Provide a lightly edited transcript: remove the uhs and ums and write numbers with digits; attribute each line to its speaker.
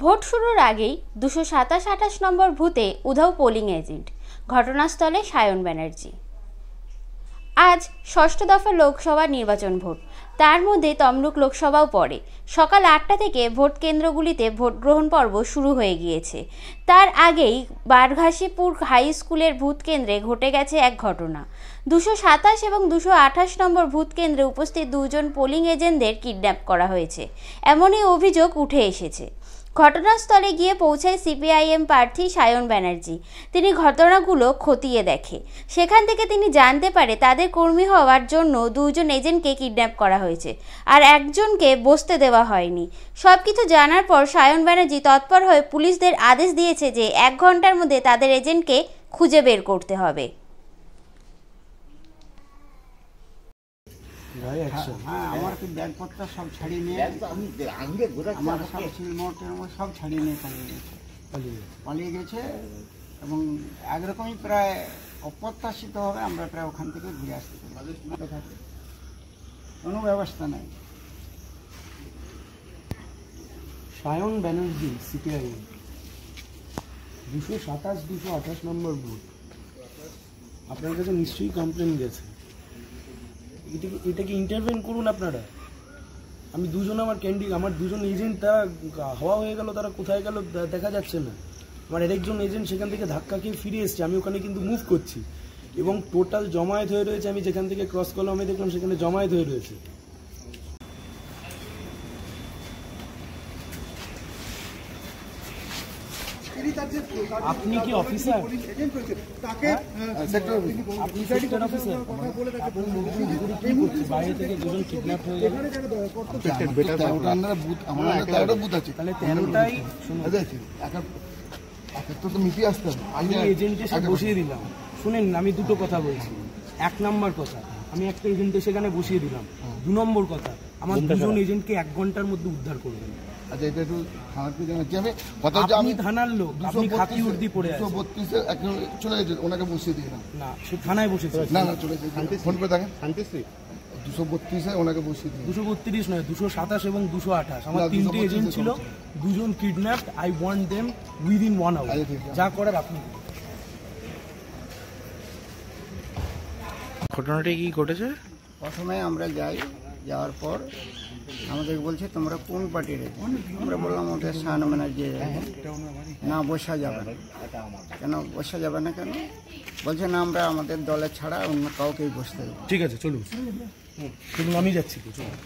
Speaker 1: Vote শুরুর আগেই 227-28 নম্বর বুথে উধাও পোলিং এজেন্ট, ঘটনাস্থলে সায়ন ব্যানার্জি। আজ ষষ্ঠ দফা লোকসভা নির্বাচন ভোট, তার মধ্যে তমলুক লোকসভাও পড়ে। সকাল 8টা থেকে ভোট কেন্দ্রগুলিতে ভোট গ্রহণ পর্ব শুরু হয়ে গিয়েছে। তার আগেই বারঘাসিপুর হাই স্কুলের ভোট কেন্দ্রে ঘটে গেছে এক ঘটনা। 227 এবং 228 নম্বর ভোট কেন্দ্রে উপস্থিত দুজন পোলিং এজেন্টদের কিডন্যাপ করা হয়েছে, এমনই অভিযোগ উঠে এসেছে। ঘটনাস্থলে গিয়ে পৌঁছায় সিপিআইএম প্রার্থী সায়ন ব্যানার্জি। তিনি ঘটনাগুলো খতিয়ে দেখে। সেখান থেকে তিনি জানতে পারে তাদের কর্মী হওয়ার জন্য দুজন এজেন্টকে কিডন্যাপ করা হয়েছে, আর একজনকে বসতে দেওয়া হয়নি। সব কিছু জানার পর সায়ন ব্যানার্জি তৎপর হয়ে পুলিশদের আদেশ দিয়েছে যে 1 ঘন্টার মধ্যে তাদের এজেন্টকে খুঁজে বের করতে হবে।
Speaker 2: আমার কি ব্যাগপত্র সব ছাড়িয়ে নিয়ে আমার সব সিলমোটের সব ছাড়িয়ে নিয়ে পালিয়ে গেছে এবং একরকমই প্রায় অপ্রত্যাশিতভাবে আমরা প্রায় ওখান থেকে ঘুরে আসতে পারি। কোনো ব্যবস্থা নেই।
Speaker 3: সায়ন ব্যানার্জি, সিপিআইএম, 227-228 নম্বর বুথ। আপনার কাছে নিশ্চয়ই কমপ্লেন গেছে। এটাকে ইন্টারভেন করুন আপনারা। আমি দুজন আমার দুজন এজেন্ট তারা হওয়া হয়ে গেল, তারা কোথায় গেল দেখা যাচ্ছে না। আমার আরেকজন এজেন্ট সেখান থেকে ধাক্কা খেয়ে ফিরে এসছে, আমি ওখানে কিন্তু মুভ করছি এবং টোটাল জমায়েত হয়ে রয়েছে। আমি যেখান থেকে ক্রস করলাম আমি দেখলাম সেখানে জমায়েত হয়ে রয়েছে। আপনি কি অফিসার? আপনি সেক্টর অফিসার? বাইরে থেকে দুজন কিডন্যাপ হয়ে গেল। তাহলে 13টাই আমি এজেন্টের সাথে বসিয়ে দিলাম। শুনেন, আমি দুটো কথা বলছি। 1 নম্বর কথা, আমি একটা এজেন্টে সেখানে বসিয়ে দিলাম। 2 নম্বর কথা, আমার দুজন এজেন্টকে 1 ঘন্টার মধ্যে উদ্ধার করবেন।
Speaker 4: আচ্ছা, এটা একটু থানাকে জানাচ্ছি আমি।
Speaker 3: আপনি থানার লোক, আপনি খাকি উর্দি পড়ে আছেন।
Speaker 4: 232 এখন চলে গেছে, ওনাকে বসিয়ে দিয়ে
Speaker 3: না, সে থানায় বসেছে।
Speaker 4: না চলে গেছে, ফোন করে দেখেন। শান্তিশ্রী 232 ওনাকে বসিয়ে দিয়ে।
Speaker 3: 232 নয়, 227 এবং 228। আমার 3টে এজেন্ট ছিল, দুজন kidnapped. I want them within 1 hour. যা করার আপনি। ঘটনাটা কি ঘটেছে?
Speaker 2: প্রথমে আমরা যাওয়ার পর আমাদের বলছে তোমরা কোন পার্টির? আমরা বললাম ওদের সায়ন ব্যানার্জি। না, বসা যাবে না। কেন বসা যাবে না কেন? বলছে না, আমরা আমাদের দলে ছাড়া অন্য কাউকেই বসতে দেবো।
Speaker 3: ঠিক আছে, চলুন, আমি যাচ্ছি। চলুন।